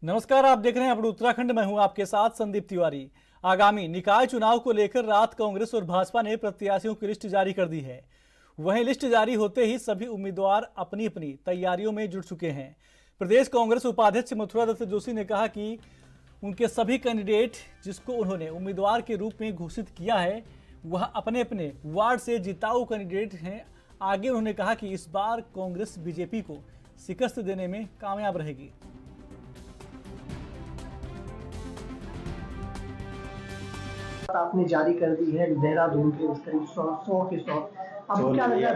नमस्कार, आप देख रहे हैं अपने उत्तराखंड में हूं आपके साथ संदीप तिवारी। आगामी निकाय चुनाव को लेकर रात कांग्रेस और भाजपा ने प्रत्याशियों की लिस्ट जारी कर दी है। वहीं लिस्ट जारी होते ही सभी उम्मीदवार अपनी अपनी तैयारियों में जुट चुके हैं। प्रदेश कांग्रेस उपाध्यक्ष मथुरा दत्त जोशी ने कहा कि उनके सभी कैंडिडेट जिसको उन्होंने उम्मीदवार के रूप में घोषित किया है वह अपने अपने वार्ड से जिताऊ कैंडिडेट हैं। आगे उन्होंने कहा कि इस बार कांग्रेस बीजेपी को शिकस्त देने में कामयाब रहेगी। आपने जारी कर दी है देहरादून के करीब 100 के 100। आपको क्या लगता है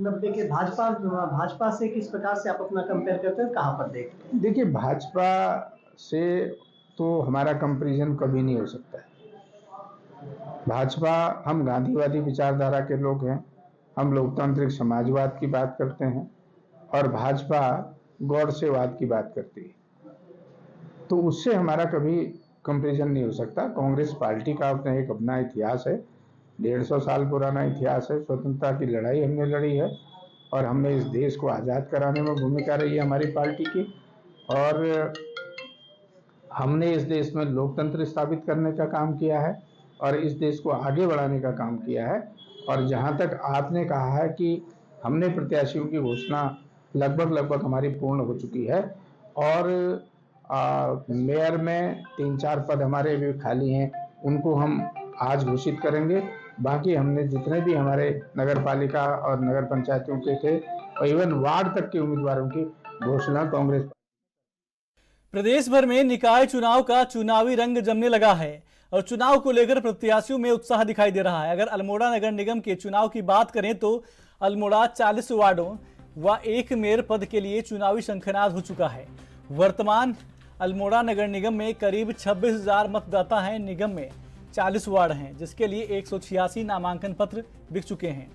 90 के भाजपा से किस प्रकार से आप अपना कंपेयर करते हैं, कहां पर देखते हैं? देखिए, भाजपा से तो हमारा कंपैरिजन कभी नहीं हो सकता है। भाजपा, हम गांधीवादी विचारधारा के लोग हैं, हम लोकतांत्रिक समाजवाद की बात करते हैं और भाजपा गौड़सेवाद की बात करती है, तो उससे हमारा कभी कंपैरिजन नहीं हो सकता। कांग्रेस पार्टी का अपना इतिहास है, 150 साल पुराना इतिहास है। स्वतंत्रता की लड़ाई हमने लड़ी है और हमने इस देश को आज़ाद कराने में भूमिका रही है हमारी पार्टी की, और हमने इस देश में लोकतंत्र स्थापित करने का काम किया है और इस देश को आगे बढ़ाने का काम किया है। और जहां तक आपने कहा है कि हमने प्रत्याशियों की घोषणा लगभग हमारी पूर्ण हो चुकी है और मेयर में 3-4 पद हमारे भी खाली हैं, उनको हम आज घोषित करेंगे। बाकी हमने जितने भी हमारे नगर पालिका और नगर पंचायतों के थे और इवन वार्ड तक के उम्मीदवारों की घोषणा कांग्रेस। प्रदेश भर में निकाय चुनाव का चुनावी रंग जमने लगा है और चुनाव को लेकर प्रत्याशियों में उत्साह दिखाई दे रहा है। अगर अल्मोड़ा नगर निगम के चुनाव की बात करें तो अल्मोड़ा 40 वार्डों व 1 मेयर पद के लिए चुनावी शंखनाद हो चुका है। वर्तमान अल्मोड़ा नगर निगम में करीब 26,000 मतदाता हैं। निगम में 40 वार्ड हैं जिसके लिए 186 नामांकन पत्र बिक चुके हैं।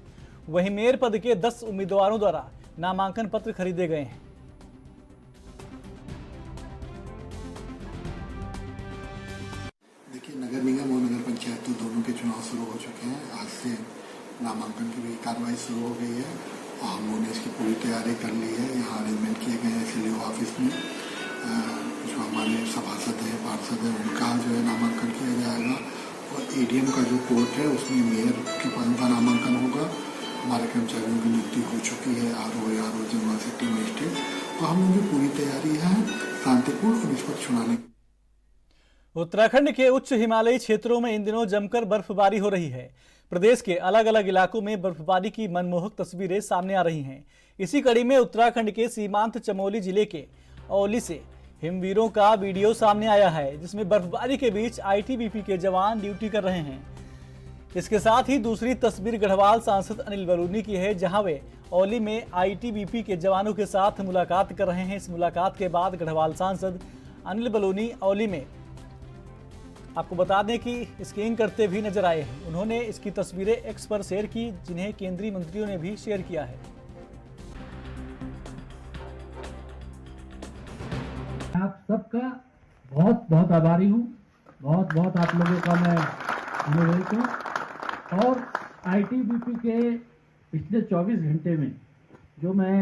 वहीं मेयर पद के 10 उम्मीदवारों द्वारा नामांकन पत्र खरीदे गए हैं। देखिए, नगर निगम और नगर पंचायत दोनों के चुनाव शुरू हो चुके हैं। आज से नामांकन की भी कार्रवाई शुरू हो गई है और हम लोगों ने इसकी पूरी तैयारी कर ली है। यहाँ अरेंजमेंट किए गए हैं SLO ऑफिस में। जो हमारे सभासद हैं, पार्षद हैं, उनका जो है नामांकन किया जाएगा और ADM का जो कोर्ट है उसमें मेयर के पद का नामांकन होगा। हमारे कर्मचारियों की नियुक्ति हो चुकी है, RO जनरल सेक्रेटरी मजिस्ट्रेट, तो हम लोगों की पूरी तैयारी है शांतिपूर्ण और निष्पक्ष चुनाव। उत्तराखंड के उच्च हिमालयी क्षेत्रों में इन दिनों जमकर बर्फबारी हो रही है। प्रदेश के अलग अलग इलाकों में बर्फबारी की मनमोहक तस्वीरें सामने आ रही हैं। इसी कड़ी में उत्तराखंड के सीमांत चमोली जिले के औली से हिमवीरों का वीडियो सामने आया है जिसमें बर्फबारी के बीच ITBP के जवान ड्यूटी कर रहे हैं। इसके साथ ही दूसरी तस्वीर गढ़वाल सांसद अनिल बलूनी की है जहां वे औली में ITBP के जवानों के साथ मुलाकात कर रहे हैं। इस मुलाकात के बाद गढ़वाल सांसद अनिल बलूनी औली में आपको बता दें कि स्कीइंग करते भी नजर आए हैं। उन्होंने इसकी तस्वीरें X पर शेयर की जिन्हें केंद्रीय मंत्रियों ने भी शेयर किया है। आप सबका बहुत बहुत आभारी हूँ। बहुत बहुत आप लोगों का मैं धन्यवाद हूँ। और ITBP के पिछले 24 घंटे में जो मैं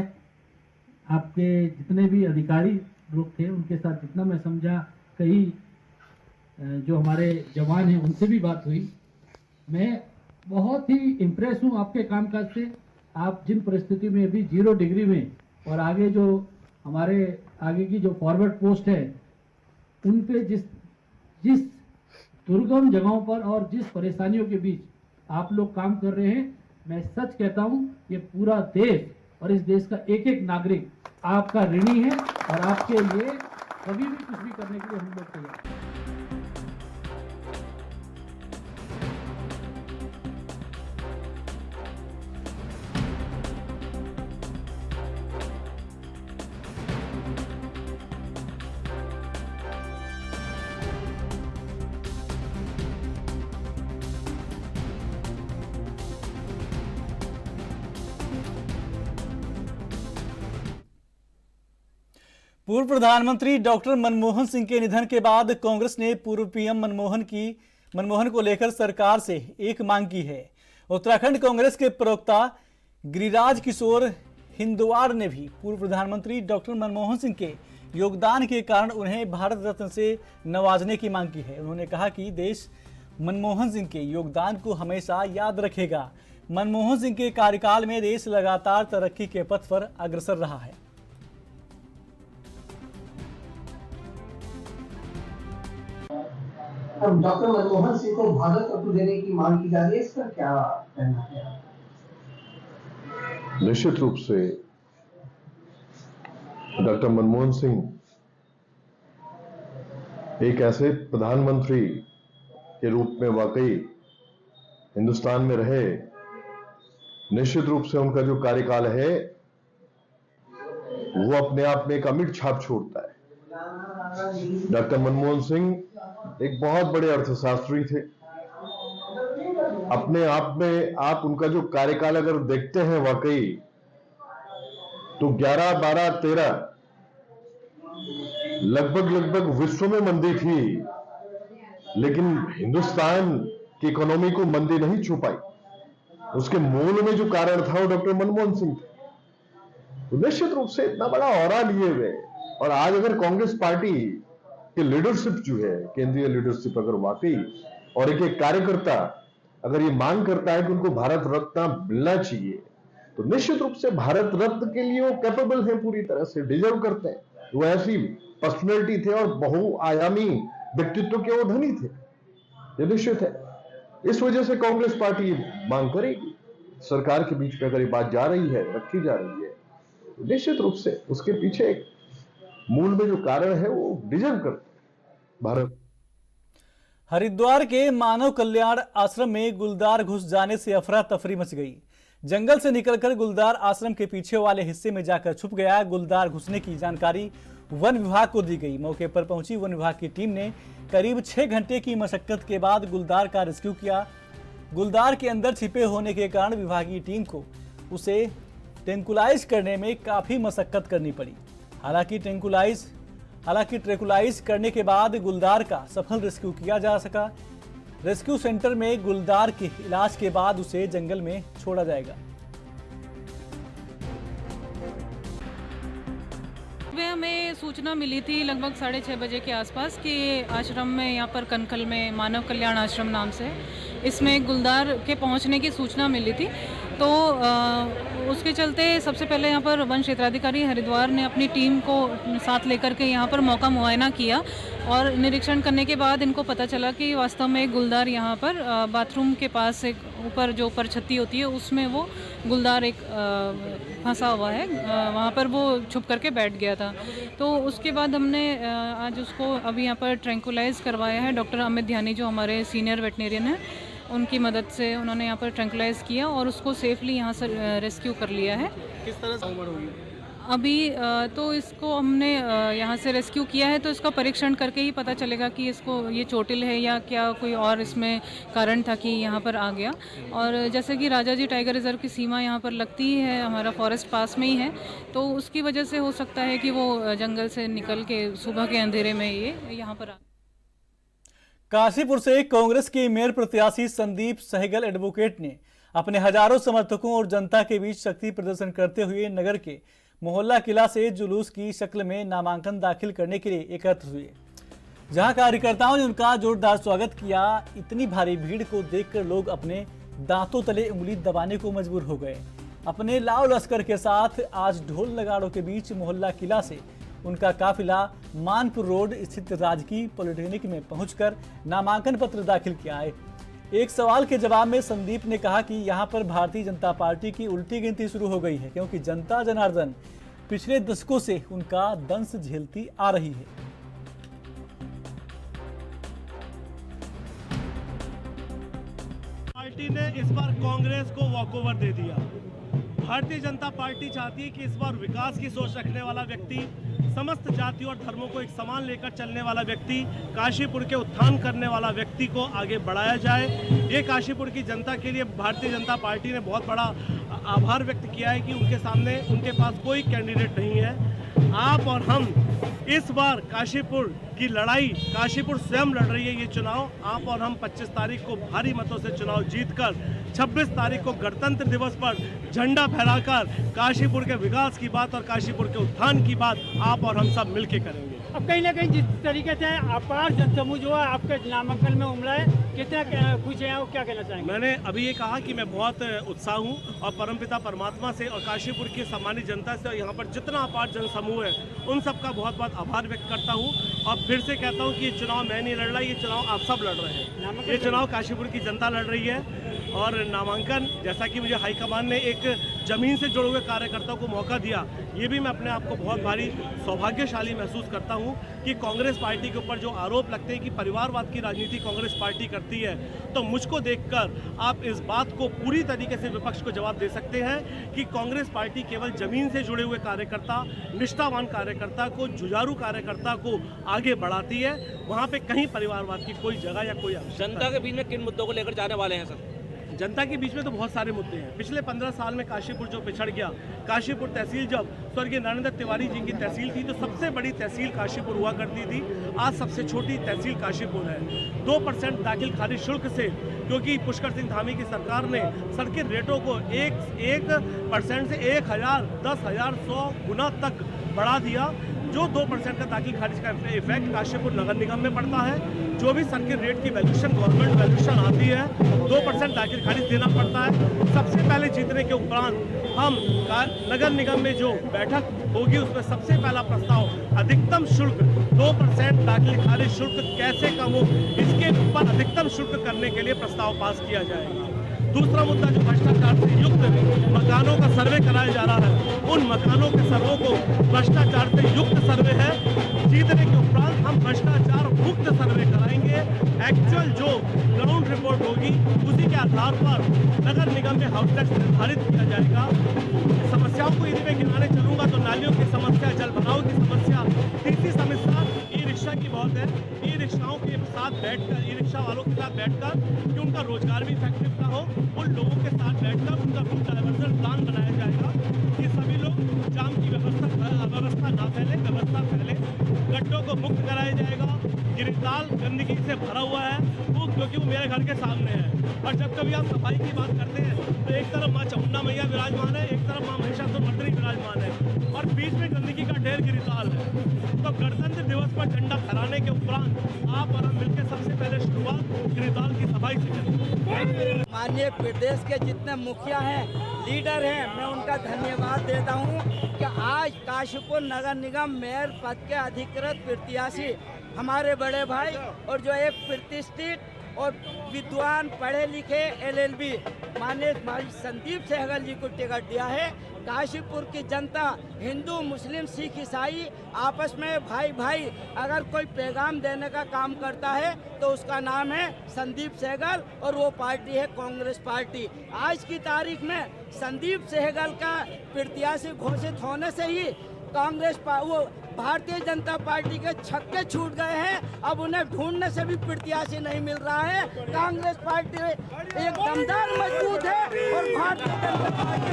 आपके जितने भी अधिकारी लोग थे उनके साथ जितना मैं समझा, कई जो हमारे जवान हैं उनसे भी बात हुई, मैं बहुत ही इम्प्रेस हूँ आपके कामकाज से। आप जिन परिस्थिति में अभी 0 डिग्री में और आगे जो हमारे आगे की जो फॉरवर्ड पोस्ट है उन पे जिस दुर्गम जगहों पर और जिस परेशानियों के बीच आप लोग काम कर रहे हैं, मैं सच कहता हूँ ये पूरा देश और इस देश का एक एक नागरिक आपका ऋणी है और आपके लिए कभी भी कुछ भी करने के लिए हम लोग तैयार हैं। पूर्व प्रधानमंत्री डॉक्टर मनमोहन सिंह के निधन के बाद कांग्रेस ने पूर्व PM मनमोहन को लेकर सरकार से एक मांग की है। उत्तराखंड कांग्रेस के प्रवक्ता गिरिराज किशोर हिंदवार ने भी पूर्व प्रधानमंत्री डॉक्टर मनमोहन सिंह के योगदान के कारण उन्हें भारत रत्न से नवाजने की मांग की है। उन्होंने कहा कि देश मनमोहन सिंह के योगदान को हमेशा याद रखेगा। मनमोहन सिंह के कार्यकाल में देश लगातार तरक्की के पथ पर अग्रसर रहा है। डॉक्टर मनमोहन सिंह को भारत रत्न देने की मांग की जा रही है, इस पर क्या कहना है? निश्चित रूप से डॉक्टर मनमोहन सिंह एक ऐसे प्रधानमंत्री के रूप में वाकई हिंदुस्तान में रहे। निश्चित रूप से उनका जो कार्यकाल है वो अपने आप में एक अमिट छाप छोड़ता है। डॉक्टर मनमोहन सिंह एक बहुत बड़े अर्थशास्त्री थे। अपने आप में आप उनका जो कार्यकाल अगर देखते हैं वाकई तो 11, 12, 13 लगभग विश्व में मंदी थी, लेकिन हिंदुस्तान की इकोनॉमी को मंदी नहीं छू पाई। उसके मूल में जो कारण था वो डॉक्टर मनमोहन सिंह थे। तो निश्चित रूप से इतना बड़ा औरा लिए हुए और आज अगर कांग्रेस पार्टी की लीडरशिप जो है, केंद्रीय लीडरशिप अगर वाकई और एक कार्यकर्ता अगर ये मांग करता है कि उनको भारत रत्न मिलना चाहिए, तो निश्चित रूप से भारत रत्न के लिए वो कैपेबल है, पूरी तरह से डिजर्व करते हैं। वो ऐसी पर्सनैलिटी थे और बहुआयामी व्यक्तित्व के वो धनी थे, ये निश्चित है। इस वजह से कांग्रेस पार्टी मांग करेगी। सरकार के बीच में अगर ये बात जा रही है, रखी जा रही है, तो निश्चित रूप से उसके पीछे मूल में जो कारण है वो डिजर्व करते हैं भारत। हरिद्वार के मानव कल्याण आश्रम में गुलदार घुस जाने से अफरा तफरी मच गई। जंगल से निकलकर गुलदार आश्रम के पीछे वाले हिस्से में जाकर छुप गया। गुलदार घुसने की जानकारी वन विभाग को दी गई। मौके पर पहुंची वन विभाग की टीम ने करीब 6 घंटे की मशक्कत के बाद गुलदार का रेस्क्यू किया। गुलदार के अंदर छिपे होने के कारण विभागीय टीम को उसे ट्रैंकुलाइज करने में काफी मशक्कत करनी पड़ी। हालांकि ट्रैंकुलाइज करने के बाद गुलदार का सफल रेस्क्यू किया जा सका। रेस्क्यू सेंटर में गुलदार के इलाज के बाद उसे जंगल में छोड़ा जाएगा। हमें सूचना मिली थी लगभग 6:30 बजे के आसपास कि आश्रम में, यहाँ पर कनखल में मानव कल्याण आश्रम नाम से, इसमें गुलदार के पहुँचने की सूचना मिली थी। तो उसके चलते सबसे पहले यहाँ पर वन क्षेत्राधिकारी हरिद्वार ने अपनी टीम को साथ लेकर के यहाँ पर मौका मुआयना किया और निरीक्षण करने के बाद इनको पता चला कि वास्तव में गुलदार यहाँ पर बाथरूम के पास एक ऊपर जो परछत्ती होती है उसमें वो गुलदार एक फंसा हुआ है, वहाँ पर वो छुप करके बैठ गया था। तो उसके बाद हमने आज उसको अभी यहाँ पर ट्रैंकुलाइज करवाया है। डॉक्टर अमित ध्यानी जो हमारे सीनियर वेटनेरियन हैं, उनकी मदद से उन्होंने यहाँ पर ट्रैंकुलाइज किया और उसको सेफली यहाँ से रेस्क्यू कर लिया है। किस तरह से उम्र होगी अभी तो इसको हमने यहाँ से रेस्क्यू किया है, तो इसका परीक्षण करके ही पता चलेगा कि इसको ये चोटिल है या क्या कोई और इसमें कारण था कि यहाँ पर आ गया। और जैसे कि राजा जी टाइगर रिजर्व की सीमा यहाँ पर लगती है, हमारा फॉरेस्ट पास में ही है, तो उसकी वजह से हो सकता है कि वो जंगल से निकल के सुबह के अंधेरे में ये यहाँ पर आ। काशीपुर से कांग्रेस के मेयर प्रत्याशी संदीप सहगल एडवोकेट ने अपने हजारों समर्थकों और जनता के बीच शक्ति प्रदर्शन करते हुए नगर के मोहल्ला किला से जुलूस की शक्ल में नामांकन दाखिल करने के लिए एकत्र हुए, जहां कार्यकर्ताओं ने उनका जोरदार स्वागत किया। इतनी भारी भीड़ को देखकर लोग अपने दांतों तले उंगली दबाने को मजबूर हो गए। अपने लाव लश्कर के साथ आज ढोल नगाड़ों के बीच मोहल्ला किला से उनका काफिला मानपुर रोड स्थित राजकीय पॉलिटेक्निक में पहुंचकर नामांकन पत्र दाखिल किया है। एक सवाल के जवाब में संदीप ने कहा कि यहां पर भारतीय जनता पार्टी की उल्टी गिनती शुरू हो गई है, क्योंकि जनता जनार्दन पिछले दशकों से उनका दंश झेलती आ रही है। पार्टी ने इस बार कांग्रेस को वॉकओवर दे दिया। भारतीय जनता पार्टी चाहती है कि इस बार विकास की सोच रखने वाला व्यक्ति, समस्त जातियों और धर्मों को एक समान लेकर चलने वाला व्यक्ति, काशीपुर के उत्थान करने वाला व्यक्ति को आगे बढ़ाया जाए। ये काशीपुर की जनता के लिए भारतीय जनता पार्टी ने बहुत बड़ा आभार व्यक्त किया है कि उनके सामने उनके पास कोई कैंडिडेट नहीं है। आप और हम इस बार काशीपुर की लड़ाई काशीपुर स्वयं लड़ रही है ये चुनाव। आप और हम 25 तारीख को भारी मतों से चुनाव जीतकर 26 तारीख को गणतंत्र दिवस पर झंडा फहराकर काशीपुर के विकास की बात और काशीपुर के उत्थान की बात आप और हम सब मिलकर करेंगे। अब कहीं ना कहीं जिस तरीके से अपार जनसमूह जो है आपके नामांकन में उमड़ा है, कितना खुश हैं और क्या कहना चाहेंगे? मैंने अभी ये कहा कि मैं बहुत उत्साह हूँ और परमपिता परमात्मा से और काशीपुर की सम्मानित जनता से और यहाँ पर जितना अपार जनसमूह है उन सब का बहुत बहुत आभार व्यक्त करता हूँ। और फिर से कहता हूँ कि ये चुनाव मैं नहीं लड़ रहा, ये चुनाव आप सब लड़ रहे हैं। ये चुनाव काशीपुर की जनता लड़ रही है। और नामांकन, जैसा कि मुझे हाईकमान ने एक जमीन से जुड़े हुए कार्यकर्ताओं को मौका दिया, ये भी मैं अपने आप को बहुत भारी सौभाग्यशाली महसूस करता हूँ कि कांग्रेस पार्टी के ऊपर जो आरोप लगते हैं कि परिवारवाद की राजनीति कांग्रेस पार्टी करती है, तो मुझको देखकर आप इस बात को पूरी तरीके से विपक्ष को जवाब दे सकते हैं कि कांग्रेस पार्टी केवल जमीन से जुड़े हुए कार्यकर्ता, निष्ठावान कार्यकर्ता को, जुझारू कार्यकर्ता को आगे बढ़ाती है। वहाँ पे कहीं परिवारवाद की कोई जगह या कोई जनता के बीच में किन मुद्दों को लेकर जाने वाले हैं सर? जनता के बीच में तो बहुत सारे मुद्दे हैं। पिछले 15 साल में काशीपुर जो पिछड़ गया, काशीपुर तहसील जब स्वर्गीय नरेंद्र तिवारी जी की तहसील थी तो सबसे बड़ी तहसील काशीपुर हुआ करती थी, आज सबसे छोटी तहसील काशीपुर है। 2% दाखिल खारिज शुल्क से, क्योंकि पुष्कर सिंह धामी की सरकार ने सड़क रेटों को 1% से 1000, 10,000, 100 गुना तक बढ़ा दिया, जो 2% का दाखिल खारिज का इफेक्ट काशीपुर नगर निगम में पड़ता है। जो भी सर्किट रेट की वैल्यूशन, गवर्नमेंट वैल्यूशन आती है, 2% दाखिल खारिज देना पड़ता है। सबसे पहले जीतने के उपरांत हम नगर निगम में जो बैठक होगी उसमें सबसे पहला प्रस्ताव अधिकतम शुल्क 2% दाखिल खारिज शुल्क कैसे कम हो, इसके ऊपर अधिकतम शुल्क करने के लिए प्रस्ताव पास किया जाएगा। दूसरा मुद्दा जो भ्रष्टाचार से युक्त मकानों का सर्वे कराया जा रहा है, उन मकानों के सर्वों को भ्रष्टाचार से युक्त सर्वे है, जीतने के उपरांत हम भ्रष्टाचार मुक्त सर्वे कराएंगे। एक्चुअल जो ग्राउंड रिपोर्ट होगी उसी के आधार पर नगर निगम में हाउस टैक्स निर्धारित किया जाएगा। समस्याओं को यदि मैं गिनाने चलूंगा तो नालियों की समस्या, जल भराव की समस्या, तीसरी समस्या ई रिक्शा की बहुत है। ई रिक्शाओं के साथ बैठकर, ई रिक्शा वालों के साथ बैठकर कि उनका रोजगार भी इफेक्टिव ना हो, उन लोगों के साथ बैठकर उनका रूट डाइवर्जन प्लान बनाया जाएगा कि सभी लोग जाम की व्यवस्था ना फैले, व्यवस्था फैले। गड्ढों को मुक्त कराया जाएगा। गिरिताल गंदगी से भरा हुआ है वो, क्योंकि वो मेरे घर के सामने है। और जब कभी आप सफाई की बात करते हैं तो एक तरफ माँ चामुंडा मैया विराजमान है, एक तरफ माँ महिषासुरमर्दिनी विराजमान है और बीच में गंदगी का ढेर गिरिताल है। तो गणतंत्र दिवस पर झंडा फहराने के उपरांत आप और हम मिलकर सबसे पहले शुरुआत गिरिताल की सफाई से करें। माननीय प्रदेश के जितने मुखिया हैं, लीडर हैं, मैं उनका धन्यवाद देता हूं कि आज काशीपुर नगर निगम मेयर पद के अधिकृत प्रत्याशी हमारे बड़े भाई और जो एक प्रतिष्ठित और विद्वान पढ़े लिखे LLB माननीय संदीप सहगल जी को टिकट दिया है। काशीपुर की जनता, हिंदू, मुस्लिम, सिख, ईसाई आपस में भाई भाई अगर कोई पैगाम देने का काम करता है तो उसका नाम है संदीप सहगल और वो पार्टी है कांग्रेस पार्टी। आज की तारीख में संदीप सहगल का प्रत्याशी घोषित होने से ही कांग्रेस वो भारतीय जनता पार्टी के छक्के छूट गए हैं। अब उन्हें ढूंढने से भी प्रत्याशी नहीं मिल रहा है। कांग्रेस पार्टी एक दमदार मजबूत है और भारतीय जनता पार्टी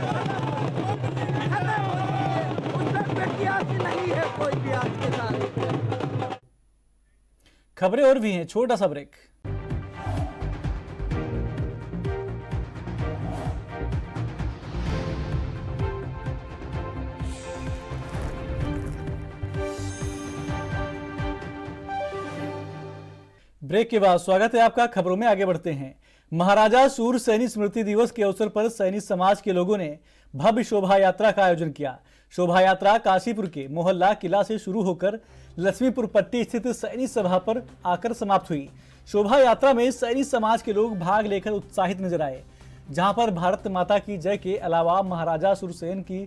खत्म हो गई है, उसमें प्रत्याशी नहीं है कोई भी आज के साथ। खबरें और भी हैं, छोटा सा ब्रेक। ब्रेक के बाद स्वागत है आपका। खबरों में आगे बढ़ते हैं। महाराजा सूरसैनी स्मृति दिवस के अवसर पर सैनी समाज के लोगों ने भव्य शोभा यात्रा का आयोजन किया। शोभा यात्रा काशीपुर के मोहल्ला किला से शुरू होकर लक्ष्मीपुर पट्टी स्थित सैनी सभा पर आकर समाप्त हुई। शोभा यात्रा में सैनी समाज के लोग भाग लेकर उत्साहित नजर आए, जहां पर भारत माता की जय के अलावा महाराजा सूरसैन की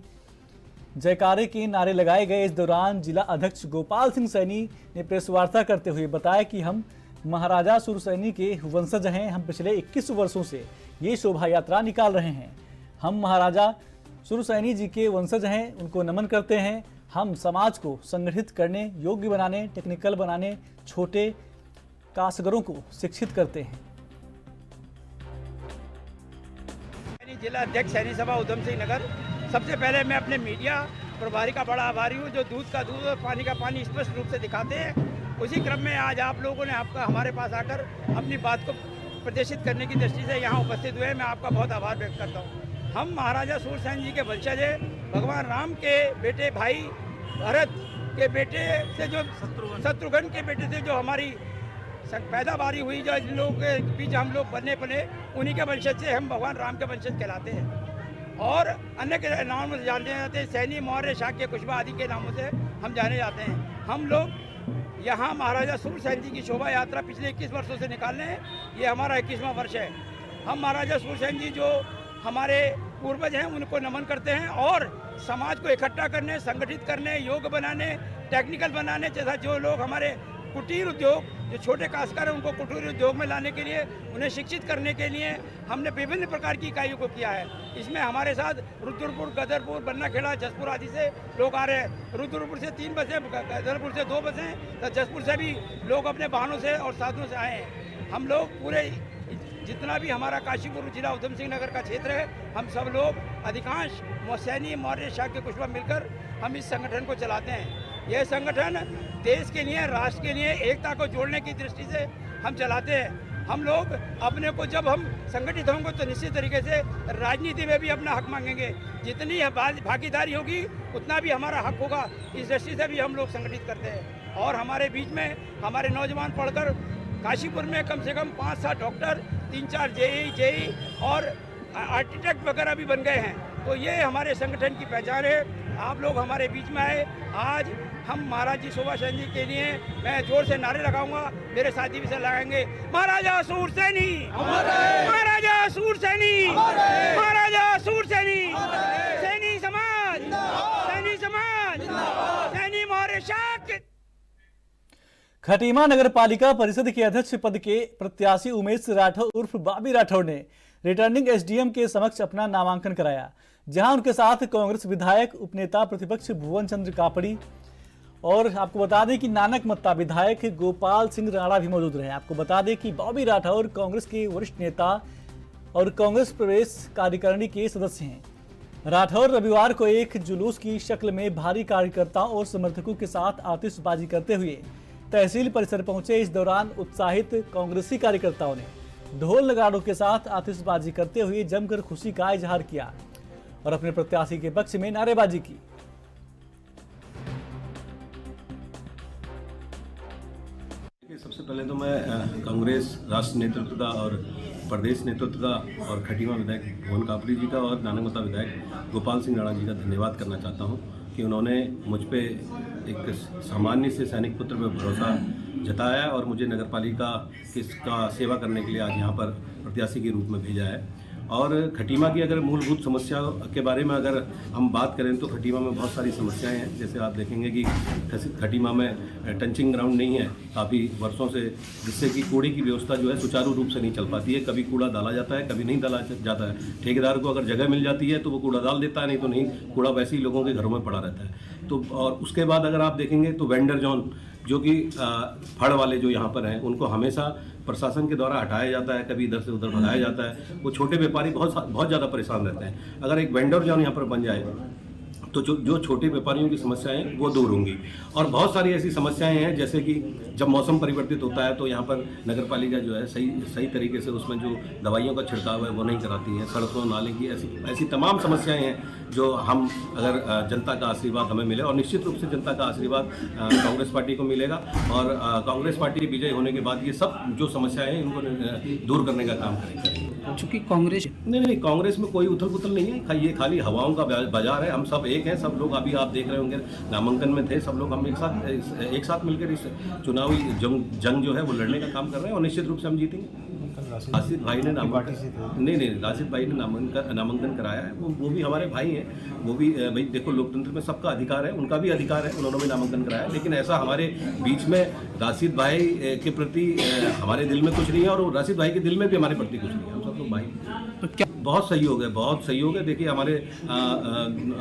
जयकारे के नारे लगाए गए। इस दौरान जिला अध्यक्ष गोपाल सिंह सैनी ने प्रेस वार्ता करते हुए बताया कि हम महाराजा सूरसैनी के वंशज हैं। हम पिछले 21 वर्षों से ये शोभा यात्रा निकाल रहे हैं। हम महाराजा सूरसैनी जी के वंशज हैं, उनको नमन करते हैं। हम समाज को संगठित करने, योग्य बनाने, टेक्निकल बनाने, छोटे काश्तकारों को शिक्षित करते हैं। जिला अध्यक्ष सैनी सभा उधम सिंह नगर। सबसे पहले मैं अपने मीडिया प्रभारी का बड़ा आभारी हूँ, जो दूध का दूध और पानी का पानी स्पष्ट रूप से दिखाते हैं। उसी क्रम में आज आप लोगों ने हमारे पास आकर अपनी बात को प्रदर्शित करने की दृष्टि से यहाँ उपस्थित हुए। मैं आपका बहुत आभार व्यक्त करता हूँ। हम महाराजा सूरसेन जी के वंशज हैं। भगवान राम के बेटे भाई भरत के बेटे से जो शत्रुघ्न के बेटे से जो हमारी पैदावारी हुई, जो इन लोगों के बीच हम लोग बने पले, उन्हीं के वंशज से हम भगवान राम के वंशज कहलाते हैं। और अन्य के नामों से जाने जाते हैं, सैनी, मौर्य, शाक्य, कुशवा आदि के नामों से हम जाने जाते हैं। हम लोग यहाँ महाराजा सूरसेन जी की शोभा यात्रा पिछले 21 वर्षों से निकाल रहे हैं। ये हमारा 21वां वर्ष है। हम महाराजा सूरसेन जी जो हमारे पूर्वज हैं उनको नमन करते हैं और समाज को इकट्ठा करने, संगठित करने, योग्य बनाने, टेक्निकल बनाने, जैसा जो लोग हमारे कुटीर उद्योग, जो छोटे काश्तकार हैं उनको कुटीर उद्योग में लाने के लिए, उन्हें शिक्षित करने के लिए हमने विभिन्न प्रकार की इकाइयों को किया है। इसमें हमारे साथ रुद्रपुर, गदरपुर, बन्नाखेड़ा, जसपुर आदि से लोग आ रहे हैं। रुद्रपुर से 3 बसें, गदरपुर से 2 बसें, तो जसपुर से भी लोग अपने वाहनों से और साधनों से आए हैं। हम लोग पूरे जितना भी हमारा काशीपुर जिला उधम सिंह नगर का क्षेत्र है, हम सब लोग अधिकांश सैनी, मौर्य, शाक्य, कुशवा मिलकर हम इस संगठन को चलाते हैं। यह संगठन देश के लिए, राष्ट्र के लिए एकता को जोड़ने की दृष्टि से हम चलाते हैं। हम लोग अपने को जब हम संगठित होंगे तो निश्चित तरीके से राजनीति में भी अपना हक मांगेंगे। जितनी भागीदारी होगी उतना भी हमारा हक होगा। इस दृष्टि से भी हम लोग संगठित करते हैं। और हमारे बीच में हमारे नौजवान पढ़कर काशीपुर में कम से कम 5-7 डॉक्टर, 3-4 जेई और आर्किटेक्ट वगैरह भी बन गए हैं। तो ये हमारे संगठन की पहचान है। आप लोग हमारे बीच में आए। आज हम महाराज जी सूरसेन जी के लिए मैं जोर से नारे लगाऊंगा, मेरे साथी भी से लगाएंगे, महाराजा सूरसेनी, महाराजा सूरसेनी, महाराजा सूरसेनी, सैनी समाज, सैनी समाज, सैनी मौर्य शाक्य। खटीमा नगर पालिका परिषद के अध्यक्ष पद के प्रत्याशी उमेश राठौर उर्फ बॉबी राठौर ने रिटर्निंग एसडीएम के समक्ष अपना नामांकन कराया, जहां उनके साथ कांग्रेस विधायक, उपनेता प्रतिपक्ष भुवन चंद्र कापड़ी और आपको बता दें कि नानक मत्ता विधायक गोपाल सिंह राणा भी मौजूद रहे। आपको बता दें कि बॉबी राठौर कांग्रेस के वरिष्ठ नेता और कांग्रेस प्रदेश कार्यकारिणी के सदस्य हैं। राठौर रविवार को एक जुलूस की शक्ल में भारी कार्यकर्ताओं और समर्थकों के साथ आतिशबाजी करते हुए तहसील परिसर पहुंचे। इस दौरान उत्साहित कांग्रेसी कार्यकर्ताओं ने ढोल नगाड़ों के साथ आतिशबाजी करते हुए जमकर खुशी का इजहार किया और अपने प्रत्याशी के पक्ष में नारेबाजी की। सबसे पहले तो मैं कांग्रेस राष्ट्रीय नेतृत्व का और प्रदेश नेतृत्व का और खटीमा विधायक भुवन कापड़ी जी का और नानक मत्ता विधायक गोपाल सिंह राणा जी का धन्यवाद करना चाहता हूं कि उन्होंने मुझ पे एक सामान्य से सैनिक पुत्र पे भरोसा जताया और मुझे नगरपालिका का सेवा करने के लिए आज यहाँ पर प्रत्याशी के रूप में भेजा है। और खटीमा की अगर मूलभूत समस्या के बारे में अगर हम बात करें तो खटीमा में बहुत सारी समस्याएं हैं। जैसे आप देखेंगे कि खटीमा में टंचिंग ग्राउंड नहीं है काफ़ी वर्षों से, जिससे कि कूड़े की व्यवस्था जो है सुचारू रूप से नहीं चल पाती है। कभी कूड़ा डाला जाता है, कभी नहीं डाला जाता है। ठेकेदार को अगर जगह मिल जाती है तो वो कूड़ा डाल देता है, नहीं तो नहीं, कूड़ा वैसे ही लोगों के घरों में पड़ा रहता है। तो और उसके बाद अगर आप देखेंगे तो वेंडर जोन जो कि फड़ वाले जो यहाँ पर हैं उनको हमेशा प्रशासन के द्वारा हटाया जाता है, कभी इधर से उधर भगाया जाता है। वो छोटे व्यापारी बहुत ज़्यादा परेशान रहते हैं। अगर एक वेंडर जोन यहाँ पर बन जाए तो जो छोटे व्यापारियों की समस्याएं वो दूर होंगी। और बहुत सारी ऐसी समस्याएं हैं जैसे कि जब मौसम परिवर्तित होता है तो यहाँ पर नगरपालिका जो है सही तरीके से उसमें जो दवाइयों का छिड़काव है वो नहीं कराती है। सड़कों नाले की ऐसी तमाम समस्याएं हैं जो हम अगर जनता का आशीर्वाद हमें मिले, और निश्चित रूप से जनता का आशीर्वाद कांग्रेस पार्टी को मिलेगा और कांग्रेस पार्टी विजय होने के बाद ये सब जो समस्याएं हैं इनको दूर करने का काम करेंगे। चूँकि कांग्रेस नहीं, कांग्रेस में कोई उथल पुथल नहीं है। ये खाली हवाओं का बाजार है। हम सब एक हैं। सब लोग अभी आप देख रहे होंगे नामांकन में थे, सब लोग हम एक साथ मिलकर इस चुनावी जंग जो है वो लड़ने का काम कर रहे हैं और निश्चित रूप से हम जीतेंगे। राशिद भाई ने राशिद भाई ने नामांकन कराया है। वो भी हमारे भाई हैं। वो भी भाई देखो, लोकतंत्र में सबका अधिकार है, उनका भी अधिकार है, उन्होंने भी नामांकन कराया है। लेकिन ऐसा हमारे बीच में राशिद भाई के प्रति हमारे दिल में कुछ नहीं है और राशिद भाई के दिल में भी हमारे प्रति कुछ नहीं है। हम सब लोग भाई। तो क्या बहुत सहयोग है। देखिए हमारे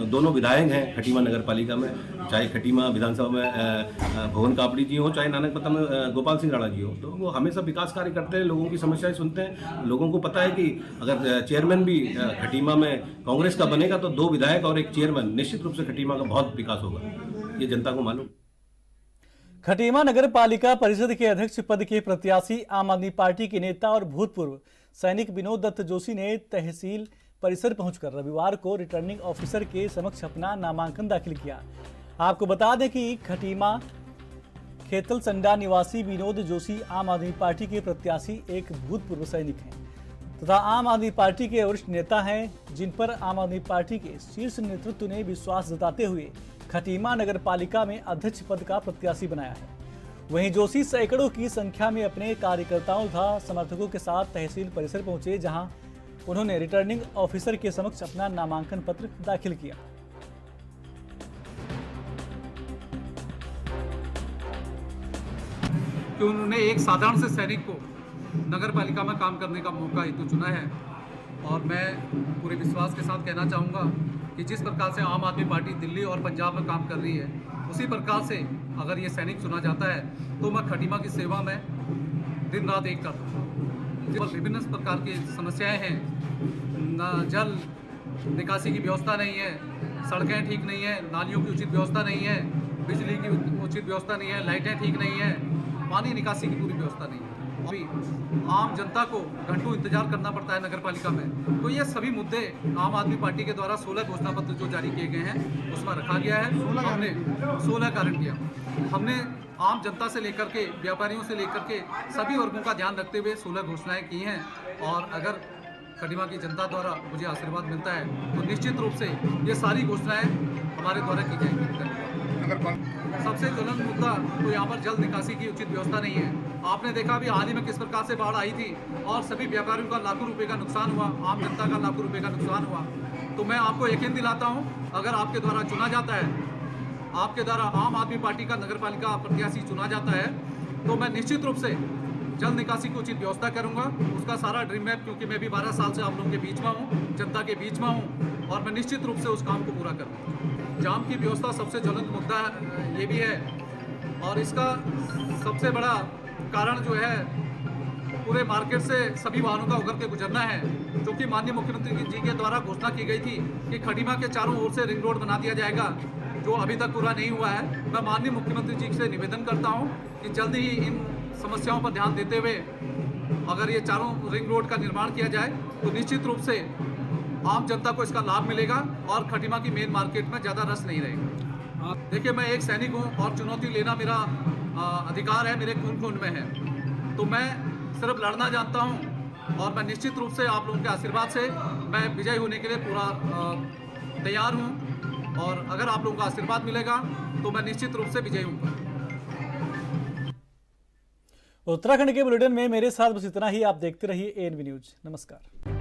दोनों विधायक हैं खटीमा नगर पालिका में, चाहे खटीमा विधानसभा में भुवन कापड़ी जी हो, चाहे नानकपत्ता में गोपाल सिंह राणा जी हो, तो वो हमेशा विकास कार्य करते हैं, लोगों की समस्याएं सुनते हैं। लोगों को पता है कि अगर चेयरमैन भी खटीमा में कांग्रेस का बनेगा तो 2 विधायक और 1 चेयरमैन, निश्चित रूप से खटीमा का बहुत विकास होगा, ये जनता को मालूम। खटीमा नगर पालिका परिषद के अध्यक्ष पद के प्रत्याशी आम आदमी पार्टी के नेता और भूतपूर्व सैनिक विनोद दत्त जोशी ने तहसील परिसर पहुंचकर रविवार को रिटर्निंग ऑफिसर के समक्ष अपना नामांकन दाखिल किया। आपको बता दें कि खटीमा खेतल संडा निवासी विनोद जोशी आम आदमी पार्टी के प्रत्याशी एक भूतपूर्व सैनिक हैं तथा आम आदमी पार्टी के वरिष्ठ नेता हैं, जिन पर आम आदमी पार्टी के शीर्ष नेतृत्व ने विश्वास जताते हुए खटीमा नगर पालिका में अध्यक्ष पद का प्रत्याशी बनाया है। वहीं जोशी सैकड़ों की संख्या में अपने कार्यकर्ताओं तथा समर्थकों के साथ तहसील परिसर पहुंचे, जहां उन्होंने रिटर्निंग ऑफिसर के समक्ष अपना नामांकन पत्र दाखिल किया। कि उन्होंने एक साधारण से सैनिक को नगर पालिका में काम करने का मौका हेतु चुना है, और मैं पूरे विश्वास के साथ कहना चाहूँगा कि जिस प्रकार से आम आदमी पार्टी दिल्ली और पंजाब में काम कर रही है, उसी प्रकार से अगर ये सैनिक चुना जाता है तो मैं खटीमा की सेवा में दिन रात एक करता हूँ। विभिन्न प्रकार की समस्याएं हैं, जल निकासी की व्यवस्था नहीं है, सड़कें ठीक नहीं है, नालियों की उचित व्यवस्था नहीं है, बिजली की उचित व्यवस्था नहीं है, लाइटें ठीक नहीं है, पानी निकासी की पूरी व्यवस्था नहीं है। अभी आम जनता को घंटों इंतजार करना पड़ता है नगर पालिका में। तो ये सभी मुद्दे आम आदमी पार्टी के द्वारा 16 घोषणा पत्र जो जारी किए गए हैं उसमें रखा गया है। हमने 16 कारण किया, हमने आम जनता से लेकर के व्यापारियों से लेकर के सभी वर्गों का ध्यान रखते हुए 16 घोषणाएं की हैं, और अगर खटीमा की जनता द्वारा मुझे आशीर्वाद मिलता है तो निश्चित रूप से ये सारी घोषणाएं हमारे द्वारा की जाएंगी। सबसे ज्वलंत मुद्दा तो यहाँ पर जल निकासी की उचित व्यवस्था नहीं है। आपने देखा अभी हाल ही में किस प्रकार से बाढ़ आई थी और सभी व्यापारियों का लाखों रुपए का नुकसान हुआ, आम जनता का लाखों रुपए का नुकसान हुआ। तो मैं आपको यकीन दिलाता हूँ, अगर आपके द्वारा चुना जाता है, आपके द्वारा आम आदमी पार्टी का नगर पालिका प्रत्याशी चुना जाता है, तो मैं निश्चित रूप से जल निकासी की उचित व्यवस्था करूंगा। उसका सारा ड्रीम मैप, क्योंकि मैं भी 12 साल से आप लोगों के बीच में हूँ, जनता के बीच में हूँ, और मैं निश्चित रूप से उस काम को पूरा करूँगा। जाम की व्यवस्था सबसे ज्वलंत मुद्दा ये भी है, और इसका सबसे बड़ा कारण जो है पूरे मार्केट से सभी वाहनों का होकर के गुजरना है, क्योंकि माननीय मुख्यमंत्री जी के द्वारा घोषणा की गई थी कि खटीमा के चारों ओर से रिंग रोड बना दिया जाएगा, जो अभी तक पूरा नहीं हुआ है। मैं माननीय मुख्यमंत्री जी से निवेदन करता हूँ कि जल्दी ही इन समस्याओं पर ध्यान देते हुए अगर ये चारों रिंग रोड का निर्माण किया जाए तो निश्चित रूप से आम जनता को इसका लाभ मिलेगा और खटीमा की मेन मार्केट में ज़्यादा रस नहीं रहेगा। देखिए, मैं एक सैनिक हूँ और चुनौती लेना मेरा अधिकार है, मेरे खून में है, तो मैं सिर्फ लड़ना जानता हूँ, और मैं निश्चित रूप से आप लोगों के आशीर्वाद से मैं विजयी होने के लिए पूरा तैयार हूँ, और अगर आप लोगों का आशीर्वाद मिलेगा तो मैं निश्चित रूप से विजयी हूँ। उत्तराखंड के बुलेटिन में मेरे साथ बस इतना ही। आप देखते रहिए ANV न्यूज। नमस्कार।